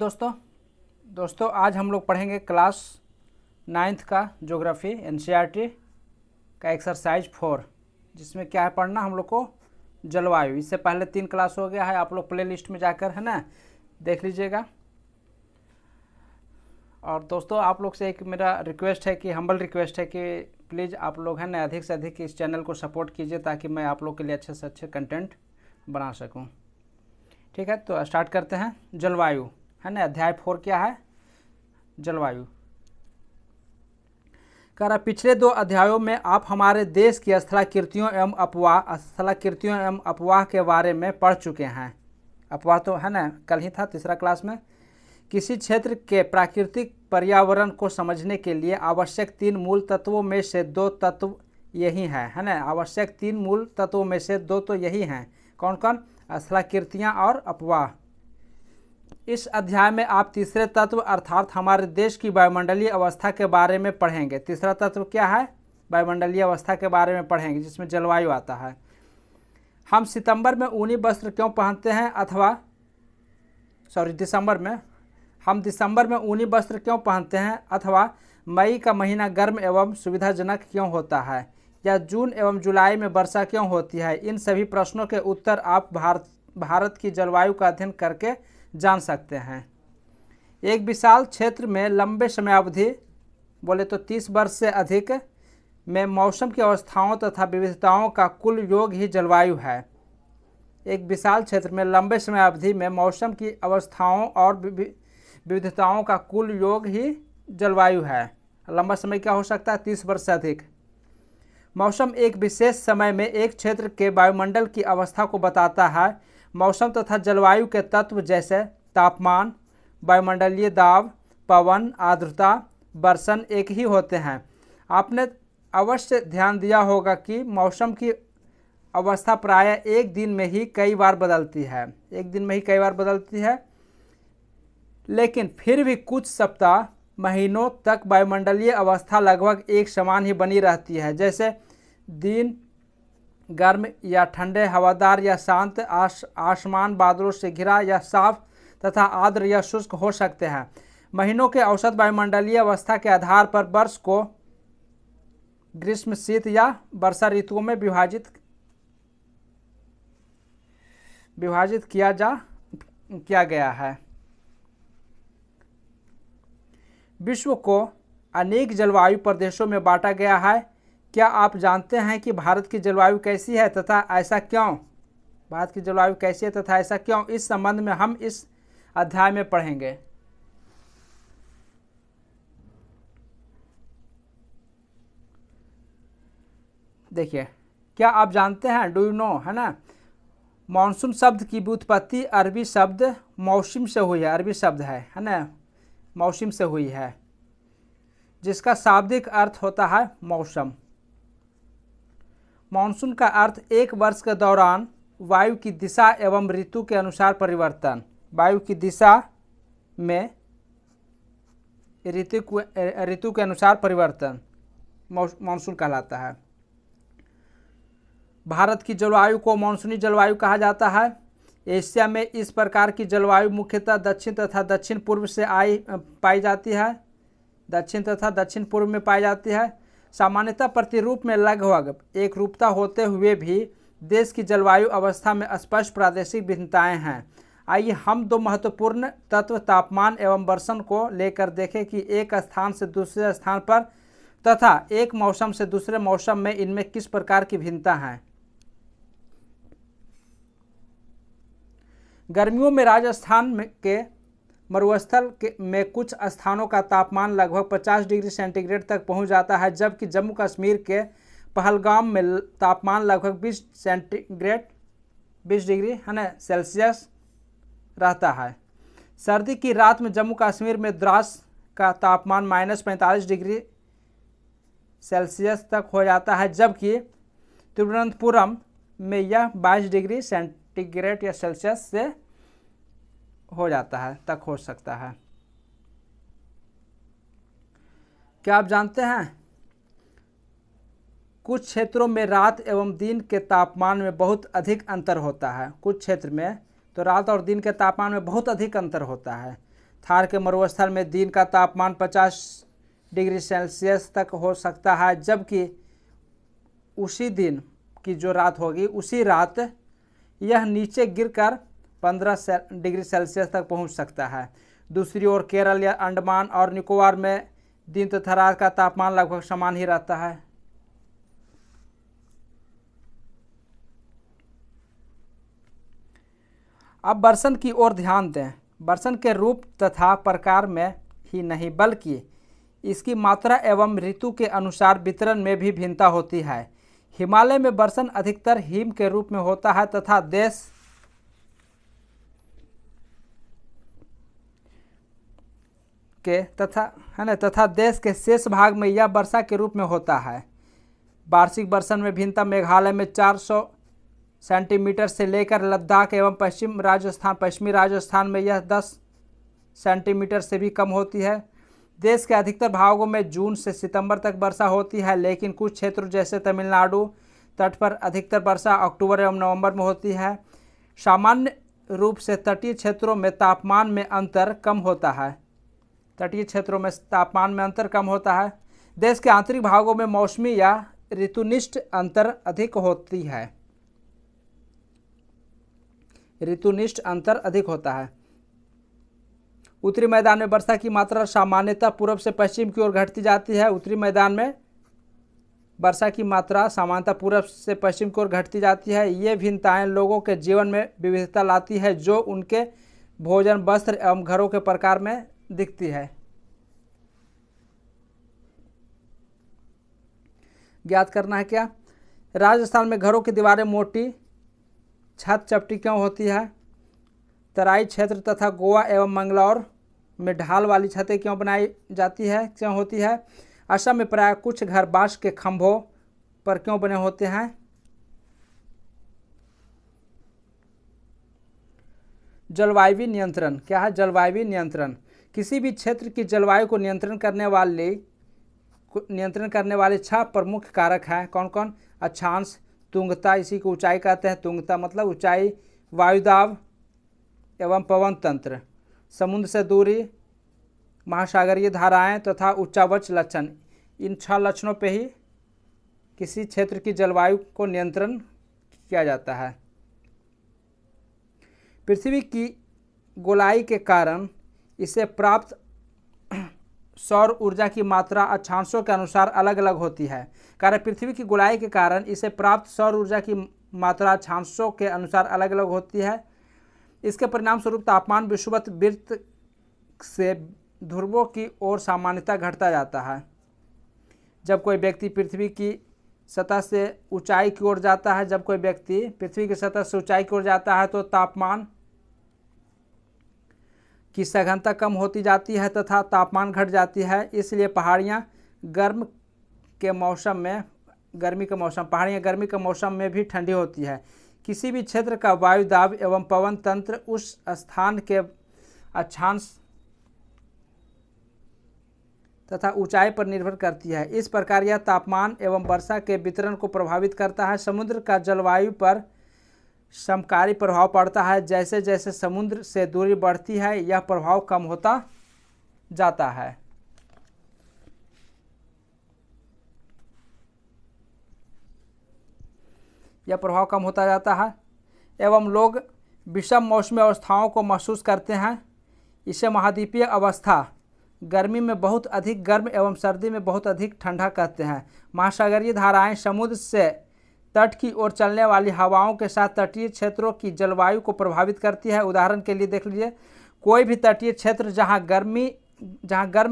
दोस्तों आज हम लोग पढ़ेंगे क्लास 9th का ज्योग्राफी एनसीईआरटी का एक्सरसाइज 4, जिसमें क्या है पढ़ना हम लोग को जलवायु। इससे पहले 3 क्लास हो गया है, आप लोग प्ले लिस्ट में जाकर है ना देख लीजिएगा। और दोस्तों आप लोग से एक मेरा रिक्वेस्ट है कि हम्बल रिक्वेस्ट है कि प्लीज़ आप लोग है ना अधिक से अधिक इस चैनल को सपोर्ट कीजिए, ताकि मैं आप लोग के लिए अच्छे से अच्छे कंटेंट बना सकूं। ठीक है, तो स्टार्ट करते हैं। जलवायु है ना, अध्याय 4 क्या है? जलवायु। कह रहा पिछले 2 अध्यायों में आप हमारे देश की स्थलाकृतियों एवं अफवाह के बारे में पढ़ चुके हैं। अफवाह तो है ना कल ही था, तीसरा क्लास में। किसी क्षेत्र के प्राकृतिक पर्यावरण को समझने के लिए आवश्यक 3 मूल तत्वों में से 2 तत्व यही हैं, है ना। आवश्यक 3 मूल तत्वों में से 2 तो यही हैं। कौन कौन? स्थलाकृतियाँ और अफवाह। इस अध्याय में आप तीसरे तत्व अर्थात हमारे देश की वायुमंडलीय अवस्था के बारे में पढ़ेंगे। तीसरा तत्व क्या है? वायुमंडलीय अवस्था के बारे में पढ़ेंगे, जिसमें जलवायु आता है। हम दिसंबर में ऊनी वस्त्र क्यों पहनते हैं हम दिसंबर में ऊनी वस्त्र क्यों पहनते हैं, अथवा मई का महीना गर्म एवं सुविधाजनक क्यों होता है, या जून एवं जुलाई में वर्षा क्यों होती है। इन सभी प्रश्नों के उत्तर आप भारत की जलवायु का अध्ययन करके जान सकते हैं। एक विशाल क्षेत्र में लंबे समयावधि बोले तो 30 वर्ष से अधिक में मौसम की अवस्थाओं तथा विविधताओं का कुल योग ही जलवायु है। एक विशाल क्षेत्र में लंबे समयावधि में मौसम की अवस्थाओं और विविधताओं का कुल योग ही जलवायु है। लंबा समय क्या हो सकता है? 30 वर्ष से अधिक। मौसम एक विशेष समय में एक क्षेत्र के वायुमंडल की अवस्था को बताता है। मौसम तथा जलवायु के तत्व जैसे तापमान, वायुमंडलीय दाब, पवन, आर्द्रता, बर्षण एक ही होते हैं। आपने अवश्य ध्यान दिया होगा कि मौसम की अवस्था प्रायः एक दिन में ही कई बार बदलती है, लेकिन फिर भी कुछ सप्ताह महीनों तक वायुमंडलीय अवस्था लगभग एक समान ही बनी रहती है। जैसे दिन गर्म या ठंडे, हवादार या शांत, आसमान बादलों से घिरा या साफ तथा आर्द्र या शुष्क हो सकते हैं। महीनों के औसत वायुमंडलीय अवस्था के आधार पर वर्ष को ग्रीष्म, शीत या वर्षा ऋतुओं में विभाजित किया गया है। विश्व को अनेक जलवायु प्रदेशों में बांटा गया है। क्या आप जानते हैं कि भारत की जलवायु कैसी है तथा ऐसा क्यों? इस संबंध में हम इस अध्याय में पढ़ेंगे। देखिए, क्या आप जानते हैं, डू यू नो, है ना, मानसून शब्द की व्युत्पत्ति अरबी शब्द मौसम से हुई है। अरबी शब्द है ना, मौसम से हुई है, जिसका शाब्दिक अर्थ होता है मौसम। मानसून का अर्थ एक वर्ष के दौरान वायु की दिशा एवं ऋतु के अनुसार परिवर्तन। वायु की दिशा में ऋतु के अनुसार परिवर्तन मानसून कहलाता है। भारत की जलवायु को मानसूनी जलवायु कहा जाता है। एशिया में इस प्रकार की जलवायु मुख्यतः दक्षिण तथा दक्षिण पूर्व से पाई जाती है। सामान्यतः प्रतिरूप में लगभग एक रूपता होते हुए भी देश की जलवायु अवस्था में स्पष्ट प्रादेशिक भिन्नताएं हैं। आइए हम 2 महत्वपूर्ण तत्व तापमान एवं वर्षण को लेकर देखें कि एक स्थान से दूसरे स्थान पर तथा एक मौसम से दूसरे मौसम में इनमें किस प्रकार की भिन्नता है। गर्मियों में राजस्थान के मरुस्थल में कुछ स्थानों का तापमान लगभग 50 डिग्री सेंटीग्रेड तक पहुंच जाता है, जबकि जम्मू कश्मीर के पहलगाम में तापमान लगभग 20 डिग्री है ना सेल्सियस रहता है। सर्दी की रात में जम्मू कश्मीर में द्रास का तापमान -45 डिग्री सेल्सियस तक हो जाता है, जबकि तिरुवनंतपुरम में यह 22 डिग्री सेंटीग्रेड या सेल्सियस से हो सकता है। क्या आप जानते हैं, कुछ क्षेत्रों में रात एवं दिन के तापमान में बहुत अधिक अंतर होता है। कुछ क्षेत्र में तो रात और दिन के तापमान में बहुत अधिक अंतर होता है। थार के मरुस्थल में दिन का तापमान 50 डिग्री सेल्सियस तक हो सकता है, जबकि उसी दिन की जो रात होगी उसी रात यह नीचे गिरकर 15 डिग्री सेल्सियस तक पहुंच सकता है। दूसरी ओर केरल या अंडमान और निकोबार में दिन तथा रात का तापमान लगभग समान ही रहता है। अब बर्सन की ओर ध्यान दें। बर्सन के रूप तथा प्रकार में ही नहीं बल्कि इसकी मात्रा एवं ऋतु के अनुसार वितरण में भी भिन्नता होती है। हिमालय में बर्सन अधिकतर हिम के रूप में होता है तथा देश के शेष भाग में यह वर्षा के रूप में होता है। वार्षिक बर्सन में भिन्नता मेघालय में 400 सेंटीमीटर से लेकर लद्दाख एवं पश्चिमी राजस्थान में यह 10 सेंटीमीटर से भी कम होती है। देश के अधिकतर भागों में जून से सितंबर तक वर्षा होती है, लेकिन कुछ क्षेत्रों जैसे तमिलनाडु तट पर अधिकतर वर्षा अक्टूबर एवं नवंबर में होती है। सामान्य रूप से तटीय क्षेत्रों में तापमान में अंतर कम होता है। देश के आंतरिक भागों में मौसमी या ऋतुनिष्ठ अंतर अधिक होता है। उत्तरी मैदान में वर्षा की मात्रा सामान्यतः पूर्व से पश्चिम की ओर घटती जाती है। उत्तरी मैदान में वर्षा की मात्रा सामान्यतः पूर्व से पश्चिम की ओर घटती जाती है। ये भिन्नताएं लोगों के जीवन में विविधता लाती है, जो उनके भोजन, वस्त्र एवं घरों के प्रकार में दिखती है। ज्ञात करना है क्या? राजस्थान में घरों की दीवारें मोटी, छत चपटी क्यों होती है? तराई क्षेत्र तथा गोवा एवं मंगलौर में ढाल वाली छतें क्यों होती है? असम में प्राय कुछ घर बांस के खंभों पर क्यों बने होते हैं? जलवायु नियंत्रण क्या है? जलवायु नियंत्रण किसी भी क्षेत्र की जलवायु को नियंत्रण करने वाले 6 प्रमुख कारक हैं। कौन कौन? अक्षांश, तुंगता, इसी को ऊंचाई कहते हैं। तुंगता मतलब ऊंचाई, वायुदाब एवं पवन तंत्र, समुद्र से दूरी, महासागरीय धाराएं तथा उच्चावच लक्षण। इन 6 लक्षणों पे ही किसी क्षेत्र की जलवायु को नियंत्रण किया जाता है। पृथ्वी की गोलाई के कारण इसे प्राप्त सौर ऊर्जा की मात्रा अक्षांशों के अनुसार अलग अलग होती है। पृथ्वी की गोलाई के कारण इसे प्राप्त सौर ऊर्जा की मात्रा अक्षांशों के अनुसार अलग अलग होती है। इसके परिणाम स्वरूप तापमान विषुवत वृत्त से ध्रुवों की ओर सामान्यतः घटता जाता है। जब कोई व्यक्ति पृथ्वी की सतह से ऊंचाई की ओर जाता है तो तापमान की सघनता कम होती जाती है तथा तापमान घट जाती है। इसलिए पहाड़ियाँ गर्मी के मौसम में भी ठंडी होती है। किसी भी क्षेत्र का वायु दाब एवं पवन तंत्र उस स्थान के अक्षांश तथा ऊंचाई पर निर्भर करती है। इस प्रकार यह तापमान एवं वर्षा के वितरण को प्रभावित करता है। समुद्र का जलवायु पर समकारी प्रभाव पड़ता है। जैसे जैसे समुद्र से दूरी बढ़ती है यह प्रभाव कम होता जाता है। एवं लोग विषम मौसमी अवस्थाओं को महसूस करते हैं। इसे महाद्वीपीय अवस्था, गर्मी में बहुत अधिक गर्म एवं सर्दी में बहुत अधिक ठंडा कहते हैं। महासागरीय धाराएं समुद्र से तट की ओर चलने वाली हवाओं के साथ तटीय क्षेत्रों की जलवायु को प्रभावित करती है। उदाहरण के लिए देख लीजिए, कोई भी तटीय क्षेत्र जहां गर्म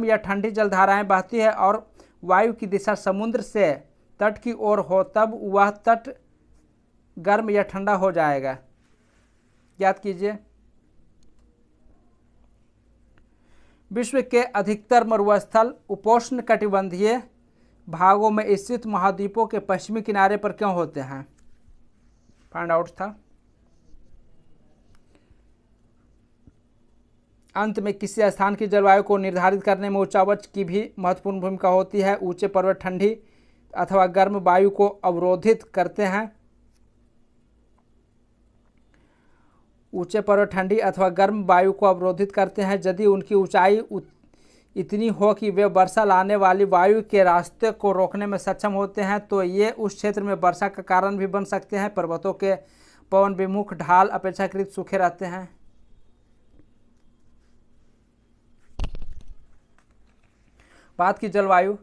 या ठंडी जलधाराएं बहती है और वायु की दिशा समुद्र से तट की ओर हो, तब वह तट गर्म या ठंडा हो जाएगा। याद कीजिए, विश्व के अधिकतर मरुस्थल उपोष्ण कटिबंधीय भागों में स्थित महाद्वीपों के पश्चिमी किनारे पर क्यों होते हैं? फाइंड आउट था। अंत में किसी स्थान की जलवायु को निर्धारित करने में ऊंचावच की भी महत्वपूर्ण भूमिका होती है। ऊंचे पर्वत ठंडी अथवा गर्म वायु को अवरोधित करते हैं। ऊंचे पर्वत ठंडी अथवा गर्म वायु को अवरोधित करते हैं। यदि उनकी ऊंचाई इतनी हो कि वे वर्षा लाने वाली वायु के रास्ते को रोकने में सक्षम होते हैं तो ये उस क्षेत्र में वर्षा का कारण भी बन सकते हैं। पर्वतों के पवन विमुख ढाल अपेक्षाकृत सूखे रहते हैं। भारत की जलवायु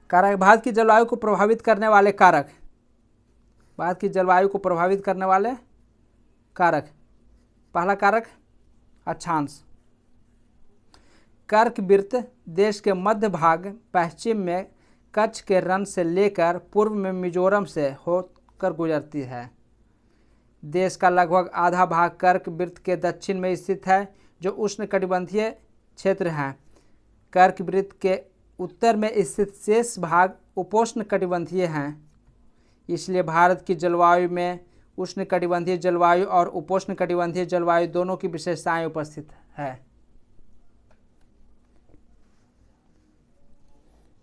कारक। भारत की जलवायु को प्रभावित करने वाले कारक। भारत की जलवायु को प्रभावित करने वाले कारक। पहला कारक अक्षांश। कर्कवृत्त देश के मध्य भाग पश्चिम में कच्छ के रण से लेकर पूर्व में मिजोरम से होकर गुजरती है। देश का लगभग आधा भाग कर्कवृत्त के दक्षिण में स्थित है जो उष्णकटिबंधीय क्षेत्र है। कर्कवृत्त के उत्तर में स्थित शेष भाग उपोष्णकटिबंधीय हैं। इसलिए भारत की जलवायु में उष्णकटिबंधीय जलवायु और उपोष्णकटिबंधीय जलवायु दोनों की विशेषताएं उपस्थित है।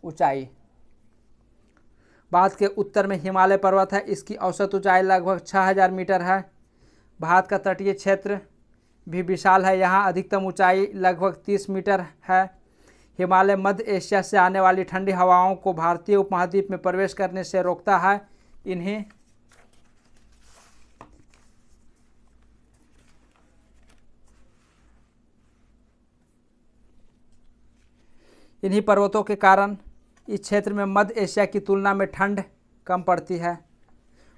ऊंचाई। भारत के उत्तर में हिमालय पर्वत है। इसकी औसत ऊंचाई लगभग 6000 मीटर है। भारत का तटीय क्षेत्र भी विशाल है। यहाँ अधिकतम ऊंचाई लगभग 30 मीटर है। हिमालय मध्य एशिया से आने वाली ठंडी हवाओं को भारतीय उपमहाद्वीप में प्रवेश करने से रोकता है। इन्हीं पर्वतों के कारण इस क्षेत्र में मध्य एशिया की तुलना में ठंड कम पड़ती है।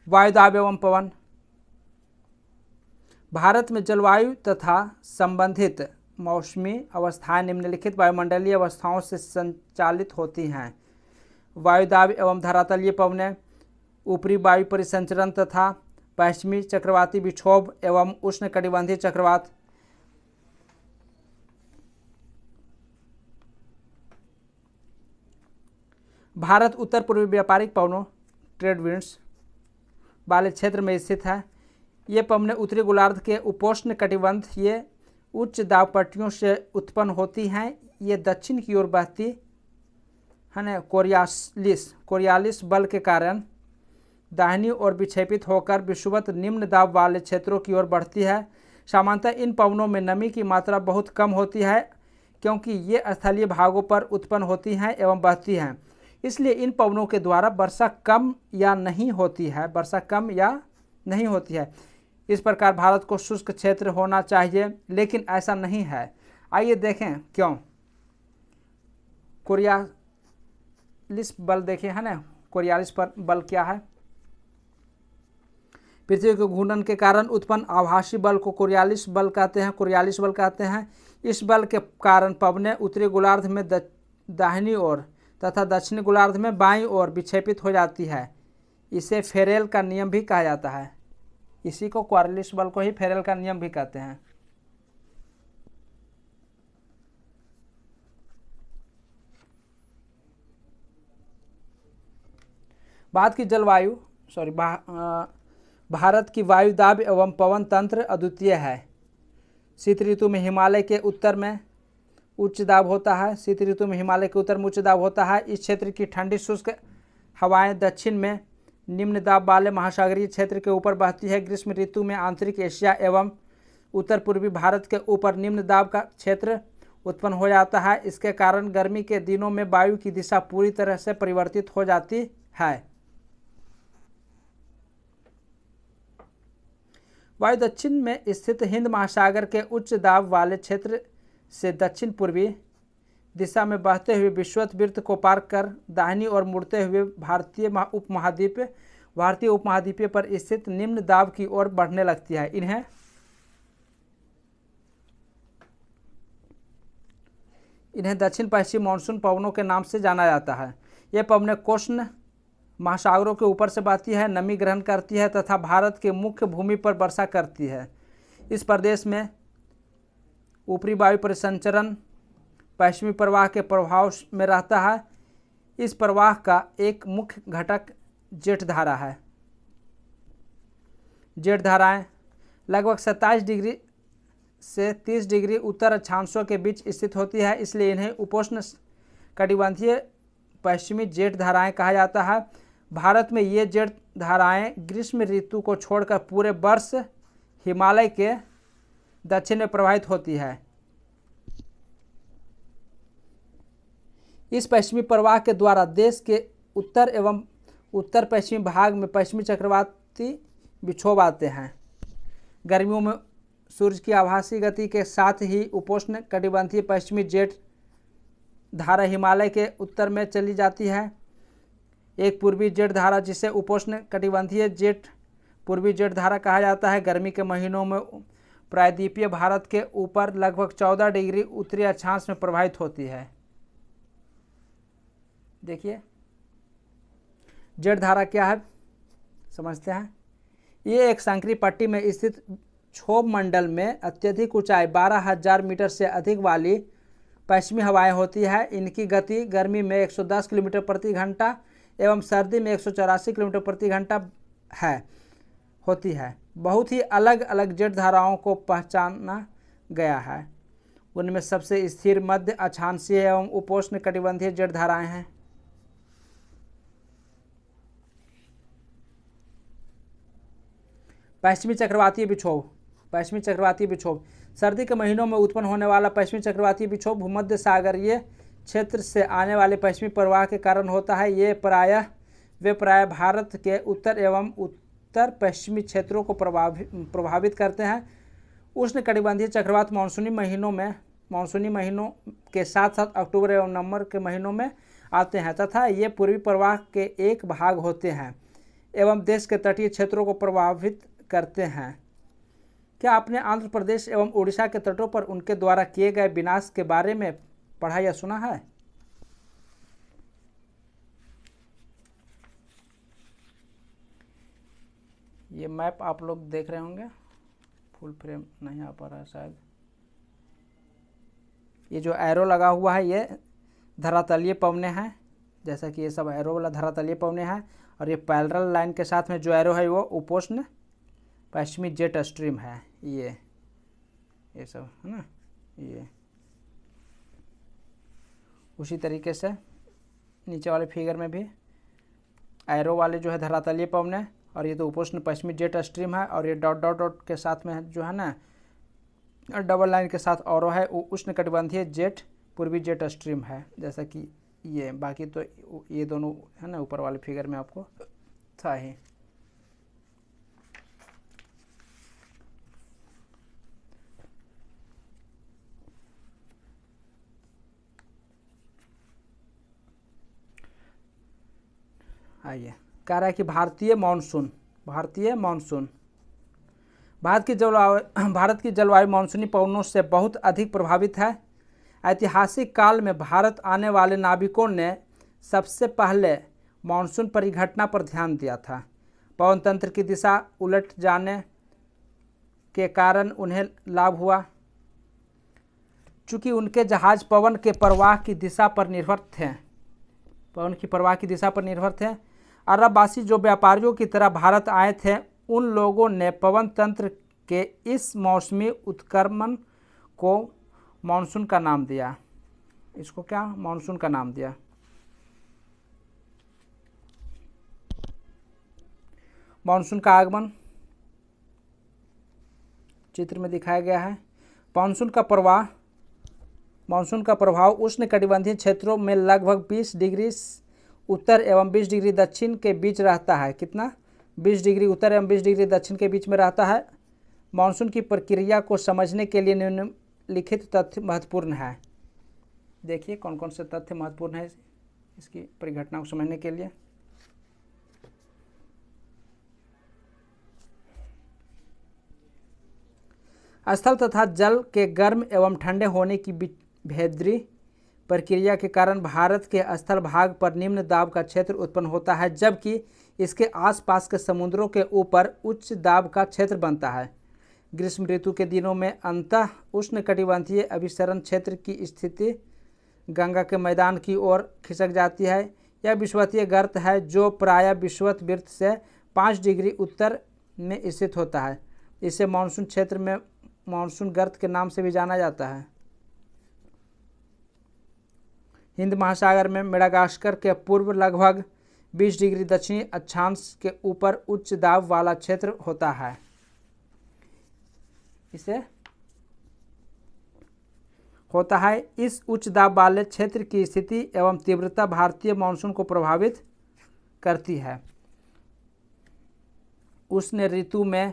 वायुदाब एवं पवन। भारत में जलवायु तथा संबंधित मौसमी अवस्थाएं निम्नलिखित वायुमंडलीय अवस्थाओं से संचालित होती हैं। वायुदाब एवं धरातलीय पवनें, ऊपरी वायु परिसंचरण तथा पश्चिमी चक्रवाती विक्षोभ एवं उष्णकटिबंधीय चक्रवात। भारत उत्तर पूर्वी व्यापारिक पवनों ट्रेड विंड्स वाले क्षेत्र में स्थित है। ये पवनें उत्तरी गोलार्ध के उपोष्ण कटिबंधीय उच्च दाब पट्टियों से उत्पन्न होती हैं। ये दक्षिण की ओर बहती है ना कोरियालिस बल के कारण दाहिनी ओर विक्षेपित होकर विषुवत निम्न दाब वाले क्षेत्रों की ओर बढ़ती है। सामान्यतः इन पवनों में नमी की मात्रा बहुत कम होती है क्योंकि ये स्थलीय भागों पर उत्पन्न होती हैं एवं बहती हैं। इसलिए इन पवनों के द्वारा वर्षा कम या नहीं होती है। इस प्रकार भारत को शुष्क क्षेत्र होना चाहिए, लेकिन ऐसा नहीं है। आइए देखें क्यों। कोरियालिस बल देखें है ना। कोरियालिस पर बल क्या है? पृथ्वी के घूर्णन के कारण उत्पन्न आभासी बल को कोरियालिस बल कहते हैं। इस बल के कारण पवनें उत्तरी गोलार्ध में दाहिनी ओर तथा दक्षिणी गोलार्ध में बाईं ओर विक्षेपित हो जाती है। इसे फेरेल का नियम भी कहा जाता है। इसी को कोरियालिस बल को ही फेरेल का नियम भी कहते हैं। भारत की वायुदाब एवं पवन तंत्र अद्वितीय है। शीत ऋतु में हिमालय के उत्तर में उच्च दाब होता है। इस क्षेत्र की ठंडी शुष्क हवाएं दक्षिण में निम्न दाब वाले महासागरीय क्षेत्र के ऊपर बहती है। ग्रीष्म ऋतु में आंतरिक एशिया एवं उत्तर पूर्वी भारत के ऊपर निम्न दाब का क्षेत्र उत्पन्न हो जाता है। इसके कारण गर्मी के दिनों में वायु की दिशा पूरी तरह से परिवर्तित हो जाती है। वायु दक्षिण में स्थित हिंद महासागर के उच्च दाब वाले क्षेत्र से दक्षिण पूर्वी दिशा में बहते हुए विषुवत वृत्त को पार कर दाहिनी ओर मुड़ते हुए भारतीय उपमहाद्वीप पर स्थित निम्न दाब की ओर बढ़ने लगती है। इन्हें दक्षिण पश्चिम मानसून पवनों के नाम से जाना जाता है। ये पवनें कोष्ण महासागरों के ऊपर से बहती है, नमी ग्रहण करती है तथा भारत के मुख्य भूमि पर वर्षा करती है। इस प्रदेश में ऊपरी वायु परिसंचरण पश्चिमी प्रवाह के प्रभाव में रहता है। इस प्रवाह का एक मुख्य घटक जेठ धारा है। जेठ धाराएं लगभग 27 डिग्री से 30 डिग्री उत्तर अक्षांशों के बीच स्थित होती है, इसलिए इन्हें उपोष्ण कटिबंधीय पश्चिमी जेठ धाराएं कहा जाता है। भारत में ये जेठ धाराएं ग्रीष्म ऋतु को छोड़कर पूरे वर्ष हिमालय के दक्षिण में प्रवाहित होती है। इस पश्चिमी प्रवाह के द्वारा देश के उत्तर एवं उत्तर पश्चिमी भाग में पश्चिमी चक्रवाती विक्षोभ आते हैं। गर्मियों में सूर्य की आभासी गति के साथ ही उपोष्ण कटिबंधीय पश्चिमी जेठ धारा हिमालय के उत्तर में चली जाती है। एक पूर्वी जेठ धारा जिसे उपोष्ण कटिबंधीय पूर्वी जेठ धारा कहा जाता है, गर्मी के महीनों में प्रायद्वीपीय भारत के ऊपर लगभग 14 डिग्री उत्तरी अक्षांश में प्रवाहित होती है। देखिए जेठ धारा क्या है समझते हैं। ये एक संकरी पट्टी में स्थित क्षोभ मंडल में अत्यधिक ऊंचाई 12,000 मीटर से अधिक वाली पश्चिमी हवाएं होती है। इनकी गति गर्मी में 110 किलोमीटर प्रति घंटा एवं सर्दी में 184 किलोमीटर प्रति घंटा होती है। बहुत ही अलग अलग जेठ धाराओं को पहचाना गया है। उनमें सबसे स्थिर मध्य अक्षांशीय एवं उपोष्ण कटिबंधीय जेठ धाराएं हैं। पश्चिमी चक्रवातीय विक्षोभ सर्दी के महीनों में उत्पन्न होने वाला पश्चिमी चक्रवातीय विक्षोभ भूमध्य सागरीय क्षेत्र से आने वाले पश्चिमी प्रवाह के कारण होता है। वे प्रायः भारत के उत्तर एवं उत्तर पश्चिमी क्षेत्रों को प्रभावित करते हैं। उष्णकटिबंधीय चक्रवात मानसूनी महीनों के साथ साथ अक्टूबर एवं नवंबर के महीनों में आते हैं तथा ये पूर्वी प्रवाह के एक भाग होते हैं एवं देश के तटीय क्षेत्रों को प्रभावित करते हैं। क्या आपने आंध्र प्रदेश एवं उड़ीसा के तटों पर उनके द्वारा किए गए विनाश के बारे में पढ़ा या सुना है? ये मैप आप लोग देख रहे होंगे, फुल फ्रेम नहीं आ पा रहा है शायद। ये जो एरो लगा हुआ है ये धरातलीय पवने हैं, जैसा कि ये सब एरो वाला धरातलीय पवने हैं। और ये पैरेलल लाइन के साथ में जो एरो है वो उपोष्ण पश्चिमी जेट स्ट्रीम है। ये सब है ना। ये उसी तरीके से नीचे वाले फिगर में भी एरो वाले जो है धरातलीय पवने और ये तो उपोष्ण पश्चिमी जेट स्ट्रीम है। और ये डॉट डॉट डॉट के साथ में जो है ना डबल लाइन के साथ और है उष्णकटिबंधीय जेट पूर्वी जेट स्ट्रीम है, जैसा कि ये। बाकी तो ये दोनों है ना ऊपर वाले फिगर में आपको था ही। आइए, कह रहा है कि भारतीय मानसून भारत की जलवायु मानसूनी पवनों से बहुत अधिक प्रभावित है। ऐतिहासिक काल में भारत आने वाले नाविकों ने सबसे पहले मानसून परिघटना पर ध्यान दिया था। पवन तंत्र की दिशा उलट जाने के कारण उन्हें लाभ हुआ। चूँकि उनके जहाज पवन की प्रवाह की दिशा पर निर्भर थे, अरबवासी जो व्यापारियों की तरह भारत आए थे, उन लोगों ने पवन तंत्र के इस मौसमी उत्क्रमण को मानसून का नाम दिया। इसको क्या मानसून का नाम दिया। मानसून का आगमन चित्र में दिखाया गया है। मानसून का प्रभाव उष्णकटिबंधीय क्षेत्रों में लगभग 20 डिग्री उत्तर एवं 20 डिग्री दक्षिण के बीच रहता है। कितना? 20 डिग्री उत्तर एवं 20 डिग्री दक्षिण के बीच में रहता है। मानसून की प्रक्रिया को समझने के लिए निम्नलिखित तथ्य महत्वपूर्ण है। देखिए कौन कौन से तथ्य महत्वपूर्ण है इसकी परिघटना को समझने के लिए। स्थल तथा जल के गर्म एवं ठंडे होने की भेद्री प्रक्रिया के कारण भारत के स्थल भाग पर निम्न दाब का क्षेत्र उत्पन्न होता है, जबकि इसके आसपास के समुद्रों के ऊपर उच्च दाब का क्षेत्र बनता है। ग्रीष्म ऋतु के दिनों में अंतः उष्णकटिबंधीय अभिसरण क्षेत्र की स्थिति गंगा के मैदान की ओर खिसक जाती है। यह विषुवतीय गर्त है जो प्रायः विषुवत वृत्त से 5 डिग्री उत्तर में स्थित होता है। इसे मानसून क्षेत्र में मानसून गर्त के नाम से भी जाना जाता है। हिंद महासागर में मेडागास्कर के पूर्व लगभग 20 डिग्री दक्षिणी अक्षांश के ऊपर उच्च दाब वाला क्षेत्र होता है। इस उच्च दाब वाले क्षेत्र की स्थिति एवं तीव्रता भारतीय मानसून को प्रभावित करती है। उष्ण ऋतु में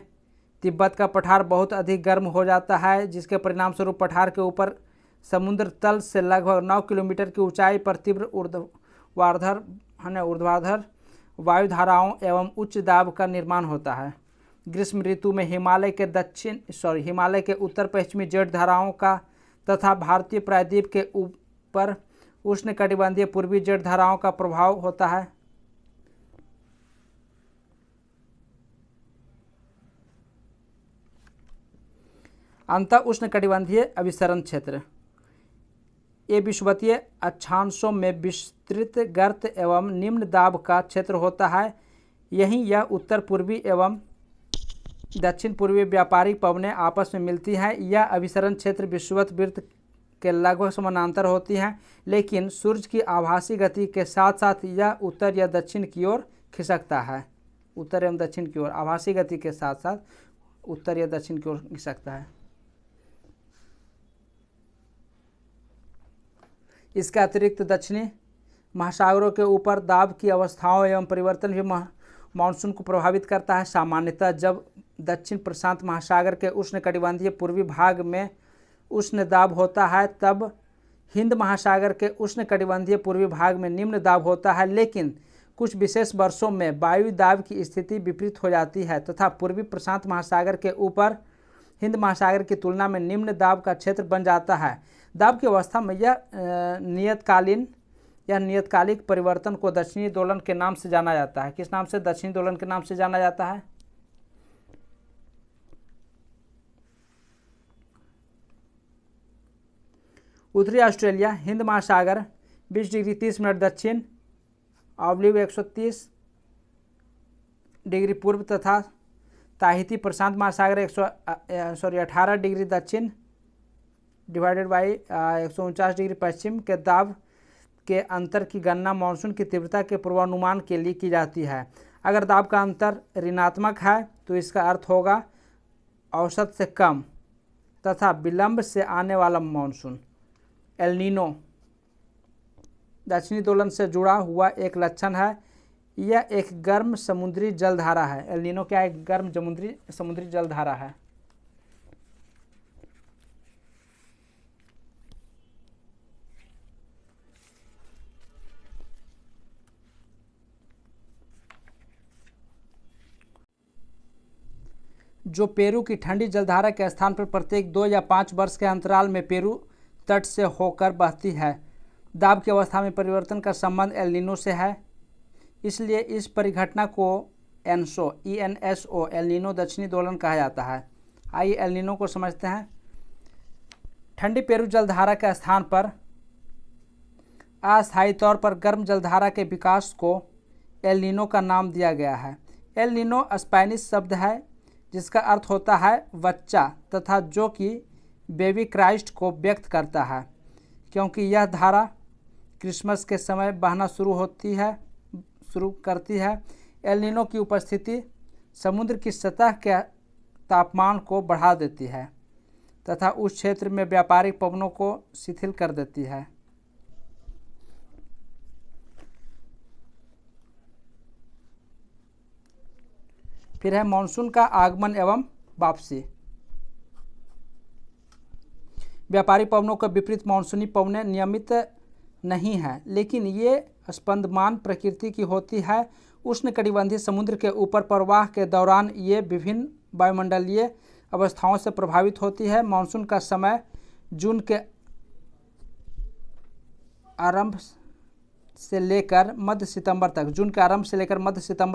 तिब्बत का पठार बहुत अधिक गर्म हो जाता है, जिसके परिणाम स्वरूप पठार के ऊपर समुद्र तल से लगभग 9 किलोमीटर की ऊंचाई पर तीव्र ऊर्ध्वाधर वायु धाराओं एवं उच्च दाब का निर्माण होता है। ग्रीष्म ऋतु में हिमालय के उत्तर पश्चिमी जेट धाराओं का तथा भारतीय प्रायद्वीप के ऊपर उष्णकटिबंधीय पूर्वी जेट धाराओं का प्रभाव होता है। अंतः उष्णकटिबंधीय अभिसरण क्षेत्र ये विषुवतीय अक्षांशों में विस्तृत गर्त एवं निम्न दाब का क्षेत्र होता है। यहीं यह उत्तर पूर्वी एवं दक्षिण पूर्वी व्यापारिक पवनें आपस में मिलती हैं। यह अभिसरण क्षेत्र विषुवत वृत्त के लगभग समानांतर होती हैं, लेकिन सूर्य की आभासी गति के साथ साथ यह उत्तर या दक्षिण की ओर खिसकता है। उत्तर एवं दक्षिण की ओर आभासी गति के साथ साथ उत्तर या दक्षिण की ओर खिसकता है। इसके अतिरिक्त दक्षिणी महासागरों के ऊपर दाब की अवस्थाओं एवं परिवर्तन भी मानसून को प्रभावित करता है। सामान्यतः जब दक्षिण प्रशांत महासागर के उष्णकटिबंधीय पूर्वी भाग में उष्ण दाब होता है, तब हिंद महासागर के उष्णकटिबंधीय पूर्वी भाग में निम्न दाब होता है। लेकिन कुछ विशेष वर्षों में वायु दाब की स्थिति विपरीत हो जाती है तथा पूर्वी प्रशांत महासागर के ऊपर हिंद महासागर की तुलना में निम्न दाब का क्षेत्र बन जाता है। दाब की अवस्था में यह नियतकालिक परिवर्तन को दक्षिणी दोलन के नाम से जाना जाता है। किस नाम से? दक्षिणी दोलन के नाम से जाना जाता है। उत्तरी ऑस्ट्रेलिया हिंद महासागर 20 डिग्री 30 मिनट दक्षिण (130 डिग्री पूर्व) तथा ताहिती प्रशांत महासागर 18 डिग्री दक्षिण डिवाइडेड बाई 149 डिग्री पश्चिम के दाब के अंतर की गणना मानसून की तीव्रता के पूर्वानुमान के लिए की जाती है। अगर दाब का अंतर ऋणात्मक है तो इसका अर्थ होगा औसत से कम तथा विलंब से आने वाला मानसून। एल नीनो दक्षिणी दोलन से जुड़ा हुआ एक लक्षण है। यह एक गर्म समुद्री जलधारा है। एल नीनो क्या? एक गर्म समुद्री जलधारा है। जो पेरू की ठंडी जलधारा के स्थान पर प्रत्येक 2 या 5 वर्ष के अंतराल में पेरू तट से होकर बहती है। दाब की अवस्था में परिवर्तन का संबंध एल नीनो से है, इसलिए इस परिघटना को ENSO एल नीनो दक्षिणी दोलन कहा जाता है। आइए एल नीनो को समझते हैं। ठंडी पेरू जलधारा के स्थान पर अस्थायी तौर पर गर्म जलधारा के विकास को एल नीनो का नाम दिया गया है। एल नीनो स्पेनिश शब्द है जिसका अर्थ होता है बच्चा तथा जो कि बेबी क्राइस्ट को व्यक्त करता है। क्योंकि यह धारा क्रिसमस के समय बहना शुरू करती है। एल नीनो की उपस्थिति समुद्र की सतह के तापमान को बढ़ा देती है तथा उस क्षेत्र में व्यापारिक पवनों को शिथिल कर देती है। फिर है मानसून का आगमन एवं वापसी। व्यापारिक पवनों के विपरीत मानसूनी पवनें नियमित नहीं हैं, लेकिन ये स्पंदमान प्रकृति की होती है। उष्णकटिबंधीय समुद्र के ऊपर प्रवाह के दौरान ये विभिन्न वायुमंडलीय अवस्थाओं से प्रभावित होती है। मानसून का समय जून के आरंभ से लेकर मध्य सितंबर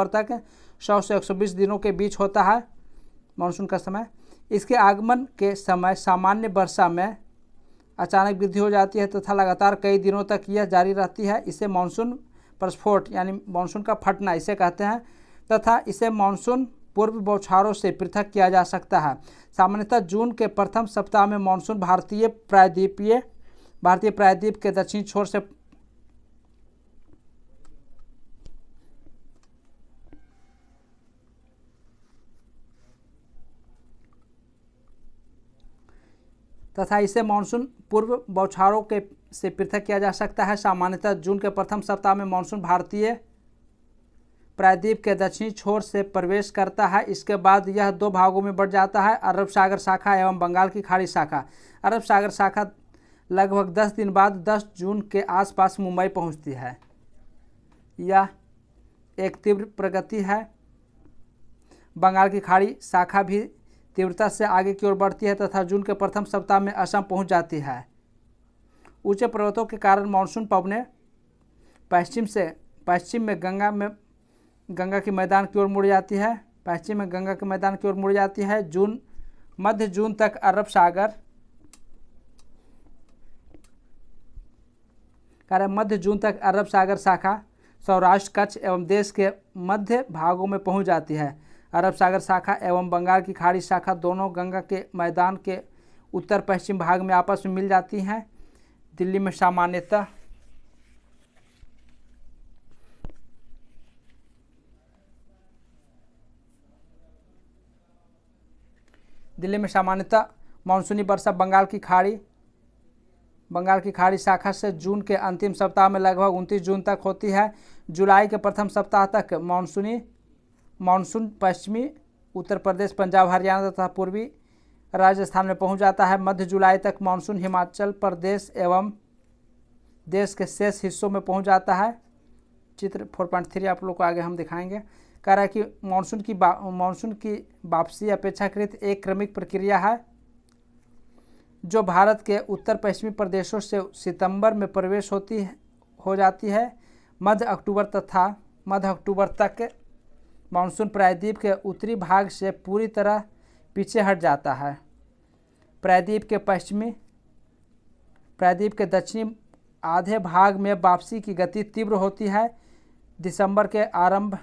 तक 100 से 120 दिनों के बीच होता है मानसून का समय। इसके आगमन के समय सामान्य वर्षा में अचानक वृद्धि हो जाती है तथा लगातार कई दिनों तक यह जारी रहती है। इसे मानसून प्रस्फोट यानी मानसून का फटना इसे कहते हैं तथा इसे मानसून पूर्व बौछारों से पृथक किया जा सकता है। सामान्यतः जून के प्रथम सप्ताह में मानसून भारतीय प्रायद्वीप के दक्षिणी छोर से तथा इसे मानसून पूर्व बौछारों के से पृथक किया जा सकता है। सामान्यतः जून के प्रथम सप्ताह में मानसून भारतीय प्रायद्वीप के दक्षिणी छोर से प्रवेश करता है। इसके बाद यह दो भागों में बढ़ जाता है, अरब सागर शाखा एवं बंगाल की खाड़ी शाखा। अरब सागर शाखा लगभग 10 दिन बाद 10 जून के आसपास मुंबई पहुंचती है। यह एक तीव्र प्रगति है। बंगाल की खाड़ी शाखा भी तीव्रता से आगे की ओर बढ़ती है तथा जून के प्रथम सप्ताह में असम पहुंच जाती है। ऊंचे पर्वतों के कारण मानसून पवनें पश्चिम में गंगा के मैदान की ओर मुड़ जाती है। पश्चिम में गंगा के मैदान की ओर मुड़ जाती है। मध्य जून तक अरब सागर शाखा सौराष्ट्र, कच्छ एवं देश के मध्य भागों में पहुंच जाती है। अरब सागर शाखा एवं बंगाल की खाड़ी शाखा दोनों गंगा के मैदान के उत्तर पश्चिम भाग में आपस में मिल जाती हैं। दिल्ली में सामान्यतः मानसूनी वर्षा बंगाल की खाड़ी शाखा से जून के अंतिम सप्ताह में लगभग 29 जून तक होती है। जुलाई के प्रथम सप्ताह तक मानसून पश्चिमी उत्तर प्रदेश, पंजाब, हरियाणा तथा पूर्वी राजस्थान में पहुंच जाता है। मध्य जुलाई तक मानसून हिमाचल प्रदेश एवं देश के शेष हिस्सों में पहुंच जाता है। चित्र 4.3 आप लोग को आगे हम दिखाएंगे। कह रहा है कि मानसून की वापसी अपेक्षाकृत एक क्रमिक प्रक्रिया है जो भारत के उत्तर पश्चिमी प्रदेशों से सितंबर में प्रवेश हो जाती है। मध्य अक्टूबर तक मानसून प्रायद्वीप के उत्तरी भाग से पूरी तरह पीछे हट जाता है। प्रायद्वीप के दक्षिणी आधे भाग में वापसी की गति तीव्र होती है। दिसंबर के आरंभ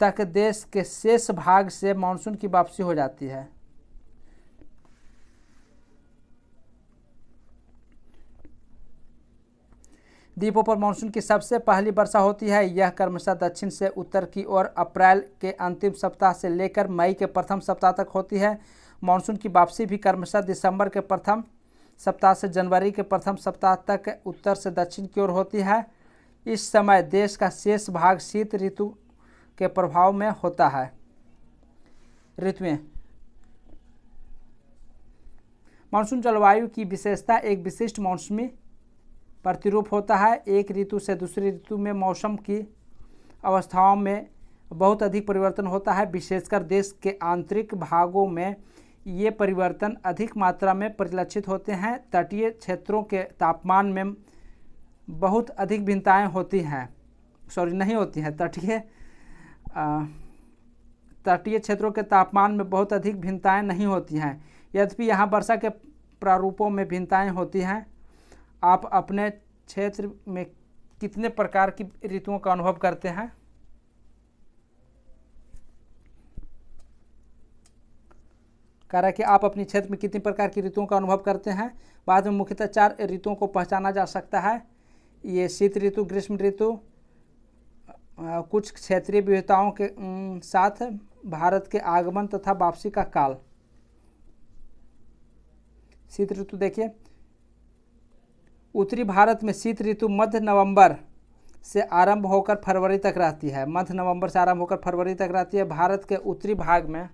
तक देश के शेष भाग से मानसून की वापसी हो जाती है। द्वीपों पर मानसून की सबसे पहली वर्षा होती है। यह क्रमशः दक्षिण से उत्तर की ओर अप्रैल के अंतिम सप्ताह से लेकर मई के प्रथम सप्ताह तक होती है। मानसून की वापसी भी क्रमशः दिसंबर के प्रथम सप्ताह से जनवरी के प्रथम सप्ताह तक उत्तर से दक्षिण की ओर होती है। इस समय देश का शेष भाग शीत ऋतु के प्रभाव में होता है। ऋतुएं। मानसून जलवायु की विशेषता एक विशिष्ट मौसमी प्रतिरूप होता है। एक ऋतु से दूसरी ऋतु में मौसम की अवस्थाओं में बहुत अधिक परिवर्तन होता है। विशेषकर देश के आंतरिक भागों में ये परिवर्तन अधिक मात्रा में परिलक्षित होते हैं। तटीय क्षेत्रों के तापमान में बहुत अधिक भिन्नताएं होती हैं। तटीय क्षेत्रों के तापमान में बहुत अधिक भिन्नताएं नहीं होती हैं। यद्यपि यहाँ वर्षा के प्रारूपों में भिन्नताएं होती हैं। आप अपने क्षेत्र में कितने प्रकार की ऋतुओं का अनुभव करते हैं? कह रहा है कि आप अपने क्षेत्र में कितनी प्रकार की ऋतुओं का अनुभव करते हैं। बाद में मुख्यतः 4 ऋतुओं को पहचाना जा सकता है। ये शीत ऋतु, ग्रीष्म ऋतु, कुछ क्षेत्रीय विविधताओं के साथ भारत के आगमन तथा वापसी का काल। शीत ऋतु देखिए, उत्तरी भारत में शीत ऋतु मध्य नवंबर से आरंभ होकर फरवरी तक रहती है। भारत के उत्तरी भाग में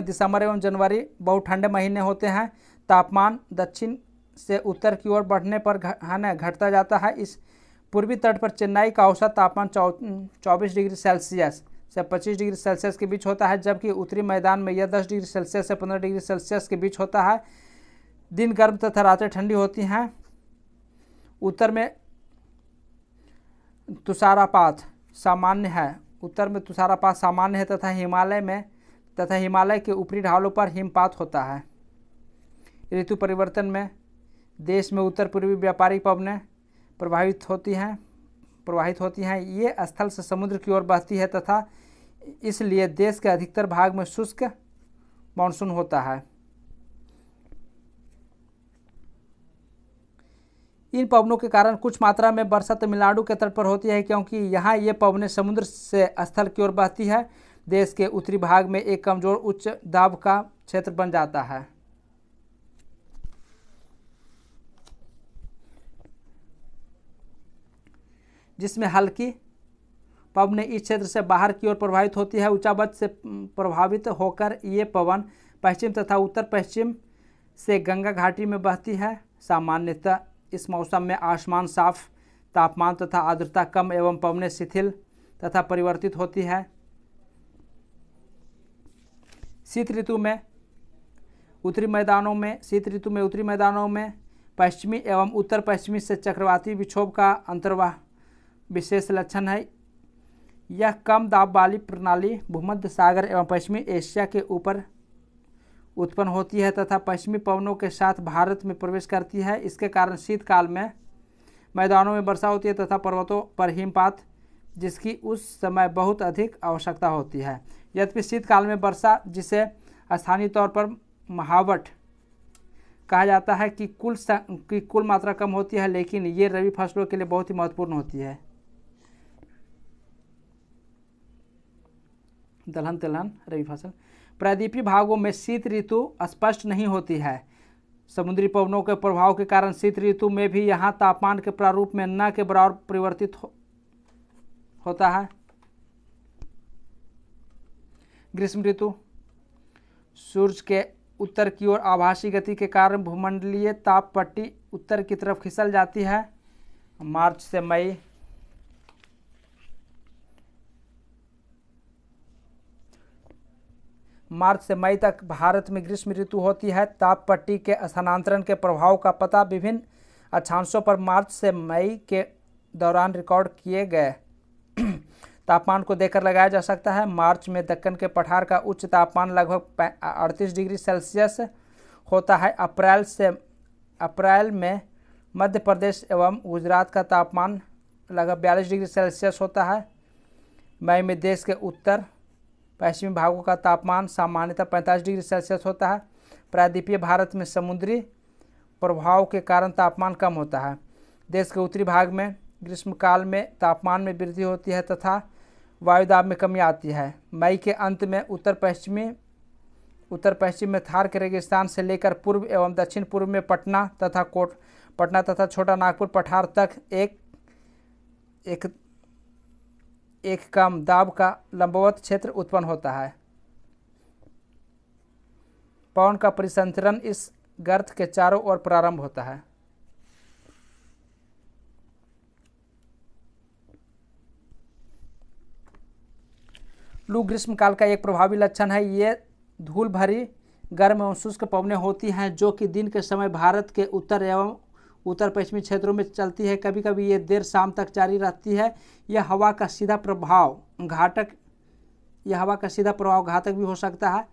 दिसंबर एवं जनवरी बहुत ठंडे महीने होते हैं। तापमान दक्षिण से उत्तर की ओर बढ़ने पर घटता जाता है। इस पूर्वी तट पर चेन्नई का औसत तापमान 24 डिग्री सेल्सियस से 25 डिग्री सेल्सियस के बीच होता है, जबकि उत्तरी मैदान में यह 10 डिग्री सेल्सियस से 15 डिग्री सेल्सियस के बीच होता है। दिन गर्म तथा रातें ठंडी होती हैं। उत्तर में तुषारपात सामान्य है तथा हिमालय के ऊपरी ढालों पर हिमपात होता है। ऋतु परिवर्तन में देश में उत्तर पूर्वी व्यापारिक पवनें प्रवाहित होती हैं। ये स्थल से समुद्र की ओर बहती है तथा इसलिए देश के अधिकतर भाग में शुष्क मानसून होता है। इन पवनों के कारण कुछ मात्रा में वर्षा तमिलनाडु के तट पर होती है, क्योंकि यहाँ ये पवनें समुद्र से स्थल की ओर बहती है। देश के उत्तरी भाग में एक कमजोर उच्च दाब का क्षेत्र बन जाता है, जिसमें हल्की पवनें इस क्षेत्र से बाहर की ओर प्रवाहित होती है। ऊंचावत से प्रभावित होकर ये पवन पश्चिम तथा उत्तर पश्चिम से गंगा घाटी में बहती है। सामान्यतः इस मौसम में आसमान साफ, तापमान तथा आर्द्रता कम एवं पवनें शिथिल तथा परिवर्तित होती है। शीत ऋतु में उत्तरी मैदानों में पश्चिमी एवं उत्तर पश्चिमी से चक्रवाती विक्षोभ का अंतर्वाह विशेष लक्षण है। यह कम दाब वाली प्रणाली भूमध्य सागर एवं पश्चिमी एशिया के ऊपर उत्पन्न होती है तथा पश्चिमी पवनों के साथ भारत में प्रवेश करती है। इसके कारण शीतकाल में मैदानों में वर्षा होती है तथा पर्वतों पर हिमपात, जिसकी उस समय बहुत अधिक आवश्यकता होती है। यद्यपि शीतकाल में वर्षा, जिसे स्थानीय तौर पर महावट कहा जाता है, की कुल मात्रा कम होती है, लेकिन ये रबी फसलों के लिए बहुत ही महत्वपूर्ण होती है। दलहन तिलहन रबी फसल। प्रायद्वीपीय भागों में शीत ऋतु स्पष्ट नहीं होती है। समुद्री पवनों के प्रभाव के कारण शीत ऋतु में भी यहाँ तापमान के प्रारूप में न के बराबर परिवर्तित होता है। ग्रीष्म ऋतु। सूर्य के उत्तर की ओर आभासी गति के कारण भूमंडलीय ताप पट्टी उत्तर की तरफ खिसक जाती है। मार्च से मई तक भारत में ग्रीष्म ऋतु होती है। ताप पट्टी के स्थानांतरण के प्रभाव का पता विभिन्न अक्षांशों पर मार्च से मई के दौरान रिकॉर्ड किए गए तापमान को देखकर लगाया जा सकता है। मार्च में दक्कन के पठार का उच्च तापमान लगभग 38 डिग्री सेल्सियस होता है। अप्रैल में मध्य प्रदेश एवं गुजरात का तापमान लगभग 42 डिग्री सेल्सियस होता है। मई में देश के उत्तर पश्चिमी भागों का तापमान सामान्यतः 45 डिग्री सेल्सियस होता है। प्रायद्वीपीय भारत में समुद्री प्रभाव के कारण तापमान कम होता है। देश के उत्तरी भाग में ग्रीष्मकाल में तापमान में वृद्धि होती है तथा वायुदाब में कमी आती है। मई के अंत में उत्तर पश्चिम में थार के रेगिस्तान से लेकर पूर्व एवं दक्षिण पूर्व में पटना तथा छोटा नागपुर पठार तक एक कम दाब का लंबवत क्षेत्र उत्पन्न होता है। पवन का परिसंचरण इस गर्त के चारों ओर प्रारंभ होता है। लू ग्रीष्मकाल का एक प्रभावी लक्षण है। ये धूल भरी गर्म एवं शुष्क पवनें होती हैं जो कि दिन के समय भारत के उत्तर एवं उत्तर पश्चिमी क्षेत्रों में चलती है। कभी कभी ये देर शाम तक जारी रहती है। यह हवा का सीधा प्रभाव घातक भी हो सकता है।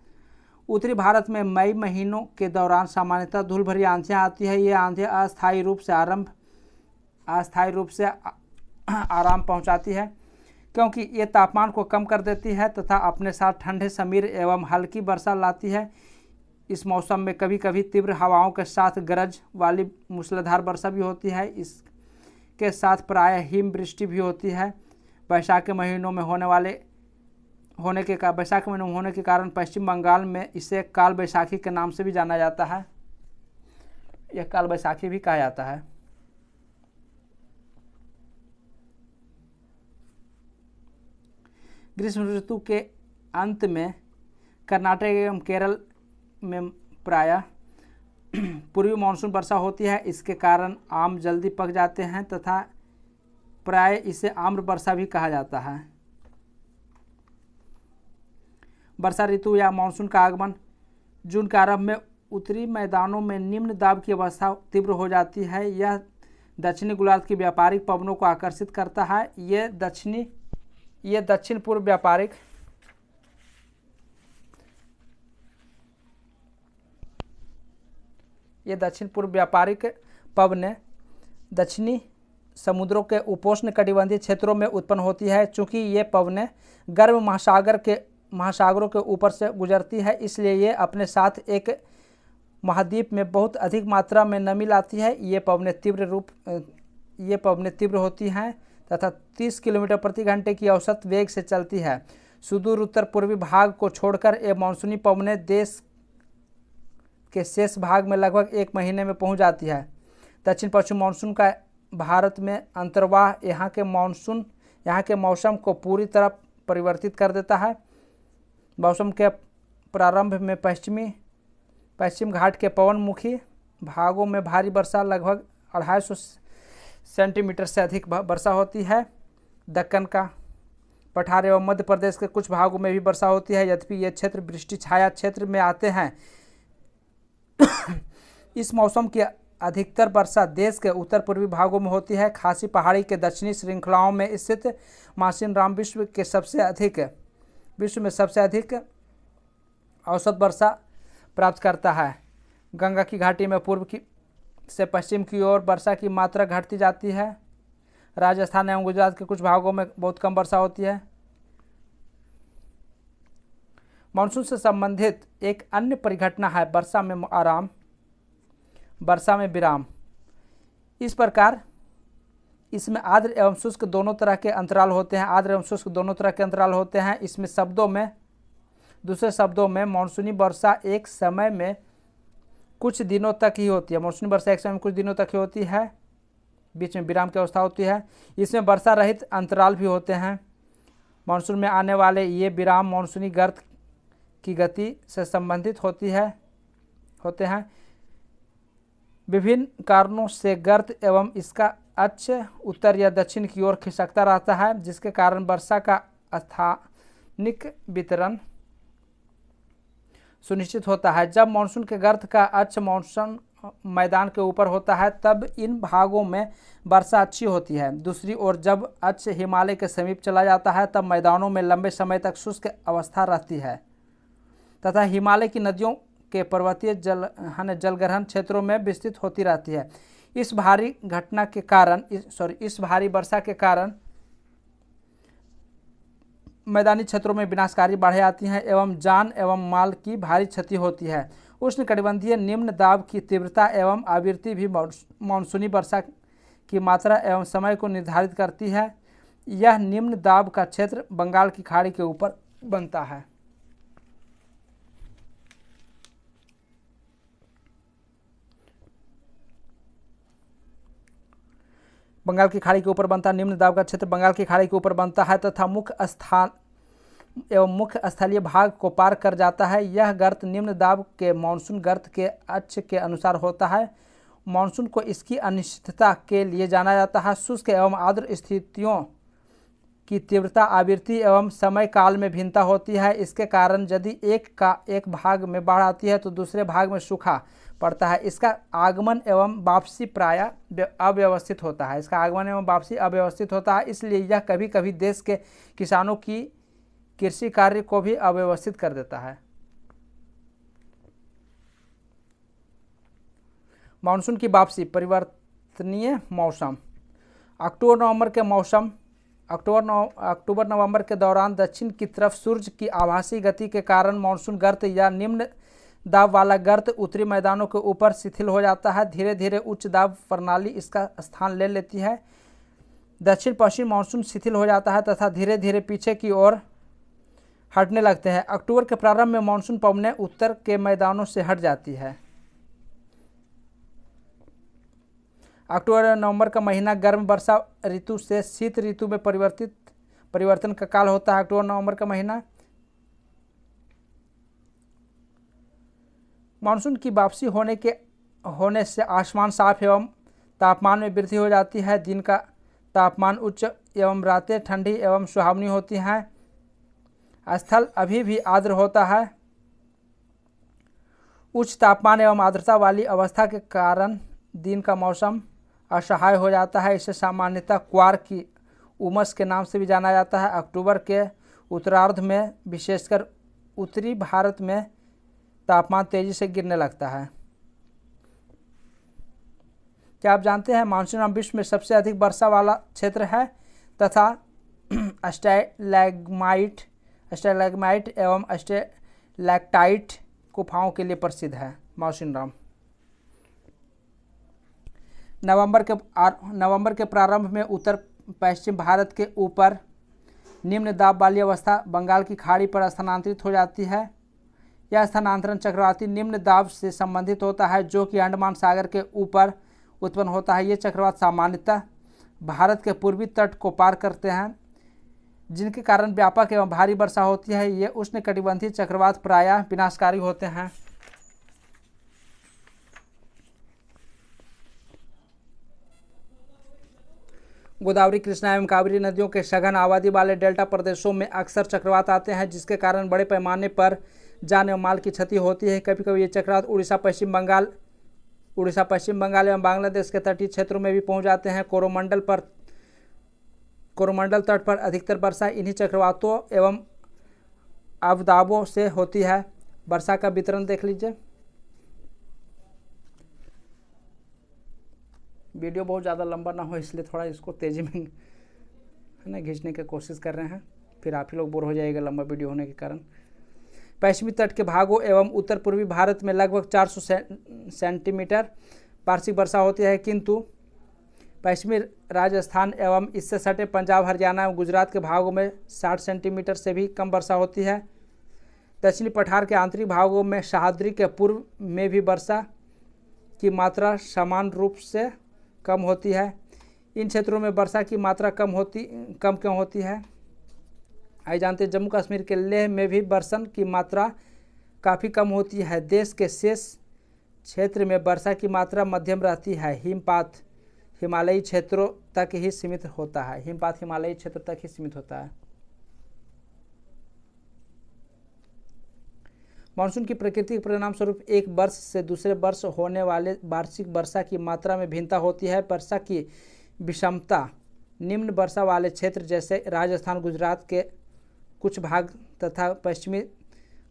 उत्तरी भारत में मई महीनों के दौरान सामान्यतः धूल भरी आंधियाँ आती है। ये आंधियाँ अस्थायी रूप से आराम पहुँचाती है, क्योंकि ये तापमान को कम कर देती है तथा अपने साथ ठंडे समीर एवं हल्की वर्षा लाती है। इस मौसम में कभी कभी तीव्र हवाओं के साथ गरज वाली मूसलाधार वर्षा भी होती है। इसके साथ प्रायः हिमवृष्टि भी होती है। वैशाख के महीनों में होने के कारण पश्चिम बंगाल में इसे काल बैसाखी के नाम से भी जाना जाता है। यह काल बैसाखी भी कहा जाता है। ग्रीष्म ऋतु के अंत में कर्नाटक एवं केरल में प्रायः पूर्वी मानसून वर्षा होती है। इसके कारण आम जल्दी पक जाते हैं तथा प्रायः इसे आम्र वर्षा भी कहा जाता है। वर्षा ऋतु या मानसून का आगमन। जून के आरंभ में उत्तरी मैदानों में निम्न दाब की अवस्था तीव्र हो जाती है। यह दक्षिणी गोलार्ध की व्यापारिक पवनों को आकर्षित करता है। ये दक्षिण पूर्व व्यापारिक पवनें दक्षिणी समुद्रों के उपोष्ण कटिबंधीय क्षेत्रों में उत्पन्न होती है। चूँकि ये पवनें गर्म महासागरों के ऊपर से गुजरती है, इसलिए ये अपने साथ एक महाद्वीप में बहुत अधिक मात्रा में नमी लाती है। ये पवनें तीव्र होती हैं तथा 30 किलोमीटर प्रति घंटे की औसत वेग से चलती है। सुदूर उत्तर पूर्वी भाग को छोड़कर ये मानसूनी पवनें देश के शेष भाग में लगभग 1 महीने में पहुंच जाती है। दक्षिण पश्चिम मानसून का भारत में अंतर्वाह यहाँ के मौसम को पूरी तरह परिवर्तित कर देता है। मौसम के प्रारंभ में पश्चिम घाट के पवनमुखी भागों में भारी वर्षा लगभग 250 सेंटीमीटर से अधिक वर्षा होती है। दक्कन का पठार एवं मध्य प्रदेश के कुछ भागों में भी वर्षा होती है, यद्यपि ये क्षेत्र वृष्टि छाया क्षेत्र में आते हैं। इस मौसम की अधिकतर वर्षा देश के उत्तर पूर्वी भागों में होती है। खासी पहाड़ी के दक्षिणी श्रृंखलाओं में स्थित मासिनराम विश्व में सबसे अधिक औसत वर्षा प्राप्त करता है। गंगा की घाटी में पूर्व से पश्चिम की ओर वर्षा की मात्रा घटती जाती है। राजस्थान एवं गुजरात के कुछ भागों में बहुत कम वर्षा होती है। मानसून से संबंधित एक अन्य परिघटना है वर्षा में आराम, वर्षा में विराम। इस प्रकार इसमें आर्द्र एवं शुष्क दोनों तरह के अंतराल होते हैं। आर्द्र एवं शुष्क दोनों तरह के अंतराल होते हैं। इसमें दूसरे शब्दों में मानसूनी वर्षा एक समय में कुछ दिनों तक ही होती है। मानसूनी वर्षा एक समय में कुछ दिनों तक ही होती है, बीच में विराम की अवस्था होती है। इसमें वर्षा रहित अंतराल भी होते हैं। मानसून में आने वाले ये विराम मानसूनी गर्त की गति से संबंधित होते हैं। विभिन्न कारणों से गर्त एवं इसका अक्ष उत्तर या दक्षिण की ओर खिसकता रहता है, जिसके कारण वर्षा का स्थानिक वितरण सुनिश्चित होता है। जब मानसून के गर्त का अक्ष मानसून मैदान के ऊपर होता है तब इन भागों में वर्षा अच्छी होती है। दूसरी ओर जब अक्ष हिमालय के समीप चला जाता है तब मैदानों में लंबे समय तक शुष्क अवस्था रहती है तथा हिमालय की नदियों के पर्वतीय जलग्रहण क्षेत्रों में विस्तृत होती रहती है। इस भारी वर्षा के कारण मैदानी क्षेत्रों में विनाशकारी बाढ़ें आती हैं एवं जान एवं माल की भारी क्षति होती है। उष्णकटिबंधीय निम्न दाब की तीव्रता एवं आवृत्ति भी मानसूनी वर्षा की मात्रा एवं समय को निर्धारित करती है। यह निम्न दाब का क्षेत्र बंगाल की खाड़ी के ऊपर बनता है। बंगाल की खाड़ी के ऊपर बनता निम्न दाब का क्षेत्र बंगाल की खाड़ी के ऊपर बनता है तथा मुख्य स्थलीय भाग को पार कर जाता है। यह गर्त निम्न दाब के मानसून गर्त के अक्ष के अनुसार होता है। मानसून को इसकी अनिश्चितता के लिए जाना जाता है। शुष्क एवं आर्द्र स्थितियों की तीव्रता, आवृत्ति एवं समय काल में भिन्नता होती है। इसके कारण यदि एक भाग में बाढ़ आती है तो दूसरे भाग में सूखा पड़ता है। इसका आगमन एवं वापसी प्रायः अव्यवस्थित होता है। इसलिए यह कभी कभी देश के किसानों की कृषि कार्य को भी अव्यवस्थित कर देता है। मानसून की वापसी, परिवर्तनीय मौसम। अक्टूबर नवंबर के दौरान दक्षिण की तरफ सूर्य की आभासी गति के कारण मानसून गर्त या निम्न दाब वाला गर्त उत्तरी मैदानों के ऊपर शिथिल हो जाता है। धीरे धीरे उच्च दाब प्रणाली इसका स्थान ले लेती है। दक्षिण पश्चिम मानसून शिथिल हो जाता है तथा धीरे धीरे पीछे की ओर हटने लगते हैं। अक्टूबर के प्रारंभ में मानसून पवनें उत्तर के मैदानों से हट जाती है। अक्टूबर नवंबर का महीना गर्म वर्षा ऋतु से शीत ऋतु में परिवर्तन का काल होता है। अक्टूबर नवंबर का महीना मानसून की वापसी होने से आसमान साफ एवं तापमान में वृद्धि हो जाती है। दिन का तापमान उच्च एवं रातें ठंडी एवं सुहावनी होती हैं। स्थल अभी भी आर्द्र होता है। उच्च तापमान एवं आर्द्रता वाली अवस्था के कारण दिन का मौसम असह्य हो जाता है। इसे सामान्यतः क्वार की उमस के नाम से भी जाना जाता है। अक्टूबर के उत्तरार्ध में विशेषकर उत्तरी भारत में तापमान तेजी से गिरने लगता है। क्या आप जानते हैं मानसून विश्व में सबसे अधिक वर्षा वाला क्षेत्र है तथा स्टैलेग्माइट एवं स्टैलेक्टाइट गुफाओं के लिए प्रसिद्ध है। मौसिनराम। नवंबर के प्रारंभ में उत्तर पश्चिम भारत के ऊपर निम्न दाब वाली अवस्था बंगाल की खाड़ी पर स्थानांतरित हो जाती है। यह स्थानांतरण चक्रवाती निम्न दाब से संबंधित होता है जो कि अंडमान सागर के ऊपर उत्पन्न होता है। ये चक्रवात सामान्यतः भारत के पूर्वी तट को पार करते हैं, जिनके कारण व्यापक एवं भारी वर्षा होती है। ये उष्णकटिबंधीय चक्रवात प्रायः विनाशकारी होते हैं। गोदावरी, कृष्णा एवं कावेरी नदियों के सघन आबादी वाले डेल्टा प्रदेशों में अक्सर चक्रवात आते हैं, जिसके कारण बड़े पैमाने पर जान एवं माल की क्षति होती है। कभी कभी ये चक्रवात उड़ीसा, पश्चिम बंगाल एवं बांग्लादेश के तटीय क्षेत्रों में भी पहुंच जाते हैं। कोरोमंडल तट पर अधिकतर वर्षा इन्हीं चक्रवातों एवं अवदाबों से होती है। वर्षा का वितरण देख लीजिए। वीडियो बहुत ज़्यादा लंबा ना हो इसलिए थोड़ा इसको तेज़ी में है ना खींचने की कोशिश कर रहे हैं, फिर आप ही लोग बोर हो जाएगा लंबा वीडियो होने के कारण। पश्चिमी तट के भागों एवं उत्तर पूर्वी भारत में लगभग 400 सेंटीमीटर वार्षिक वर्षा होती है, किंतु पश्चिमी राजस्थान एवं इससे सटे पंजाब, हरियाणा एवं गुजरात के भागों में 60 सेंटीमीटर से भी कम वर्षा होती है। दक्षिणी पठार के आंतरिक भागों में सह्याद्री के पूर्व में भी वर्षा की मात्रा समान रूप से कम होती है। इन क्षेत्रों में वर्षा की मात्रा कम क्यों होती है? आइए जानते हैं। जम्मू कश्मीर के लेह में भी वर्षण की मात्रा काफ़ी कम होती है। देश के शेष क्षेत्र में वर्षा की मात्रा मध्यम रहती है। हिमपात हिमालयी क्षेत्रों तक ही सीमित होता है। मानसून की प्रकृति के परिणाम स्वरूप एक वर्ष से दूसरे वर्ष होने वाले वार्षिक वर्षा की मात्रा में भिन्नता होती है। वर्षा की विषमता निम्न वर्षा वाले क्षेत्र जैसे राजस्थान, गुजरात के कुछ भाग तथा पश्चिमी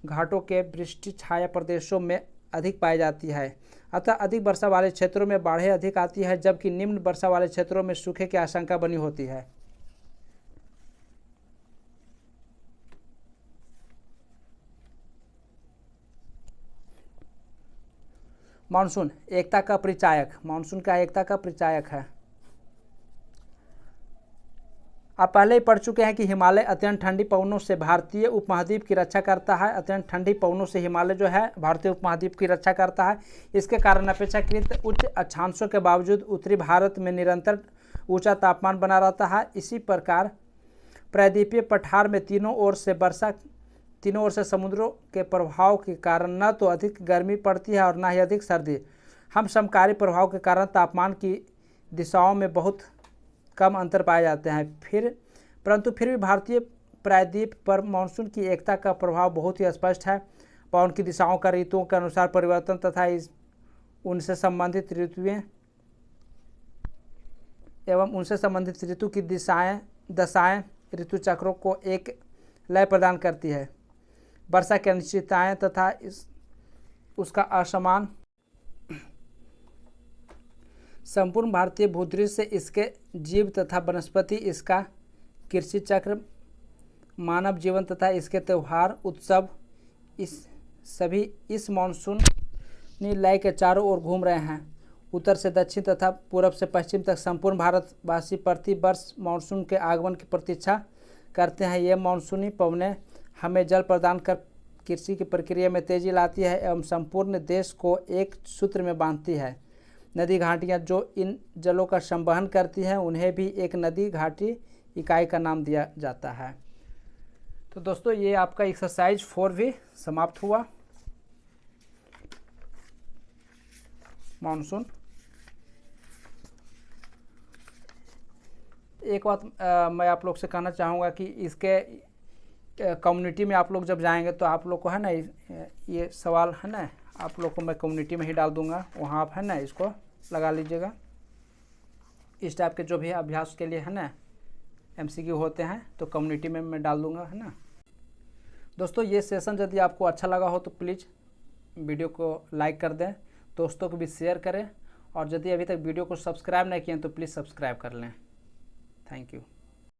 घाटों के वृष्टि छाया प्रदेशों में अधिक पाई जाती है। अतः अधिक वर्षा वाले क्षेत्रों में बाढ़ें अधिक आती है, जबकि निम्न वर्षा वाले क्षेत्रों में सूखे की आशंका बनी होती है। मानसून एकता का परिचायक है। आप पहले ही पढ़ चुके हैं कि हिमालय अत्यंत ठंडी पवनों से भारतीय उपमहाद्वीप की रक्षा करता है। अत्यंत ठंडी पवनों से हिमालय जो है भारतीय उपमहाद्वीप की रक्षा करता है। इसके कारण अपेक्षाकृत उच्च अक्षांशों के बावजूद उत्तरी भारत में निरंतर ऊंचा तापमान बना रहता है। इसी प्रकार प्रायद्वीपीय पठार में तीनों ओर से समुद्रों के प्रभाव के कारण न तो अधिक गर्मी पड़ती है और न ही अधिक सर्दी। हम समकारी प्रभाव के कारण तापमान की दिशाओं में बहुत कम अंतर पाए जाते हैं। परंतु फिर भी भारतीय प्रायद्वीप पर मानसून की एकता का प्रभाव बहुत ही स्पष्ट है। पवन की दिशाओं का ऋतुओं के अनुसार परिवर्तन तथा उनसे संबंधित ऋतु की दशाएं ऋतु चक्रों को एक लय प्रदान करती है। वर्षा की अनिश्चितताएं तथा उसका असमान संपूर्ण भारतीय भूदृश्य से इसके जीव तथा वनस्पति, इसका कृषि चक्र, मानव जीवन तथा इसके त्यौहार उत्सव सभी इस मानसूनी लय के चारों ओर घूम रहे हैं। उत्तर से दक्षिण तथा पूरब से पश्चिम तक संपूर्ण भारतवासी प्रति वर्ष मानसून के आगमन की प्रतीक्षा करते हैं। ये मानसूनी पवनें हमें जल प्रदान कर कृषि की प्रक्रिया में तेजी लाती है एवं संपूर्ण देश को एक सूत्र में बांधती है। नदी घाटियाँ जो इन जलों का संवहन करती हैं उन्हें भी एक नदी घाटी इकाई का नाम दिया जाता है। तो दोस्तों ये आपका एक्सरसाइज 4 भी समाप्त हुआ। मानसून एक बात मैं आप लोग से कहना चाहूँगा कि इसके कम्युनिटी में आप लोग जब जाएंगे तो आप लोग को है ना ये सवाल है ना आप लोग को मैं कम्युनिटी में ही डाल दूंगा, वहाँ आप है ना इसको लगा लीजिएगा। इस टाइप के जो भी अभ्यास के लिए है ना MCQ होते हैं तो कम्युनिटी में मैं डाल दूंगा, है ना। दोस्तों ये सेशन यदि आपको अच्छा लगा हो तो प्लीज़ वीडियो को लाइक कर दें, दोस्तों को भी शेयर करें, और यदि अभी तक वीडियो को सब्सक्राइब नहीं किए तो प्लीज़ सब्सक्राइब कर लें। Thank you.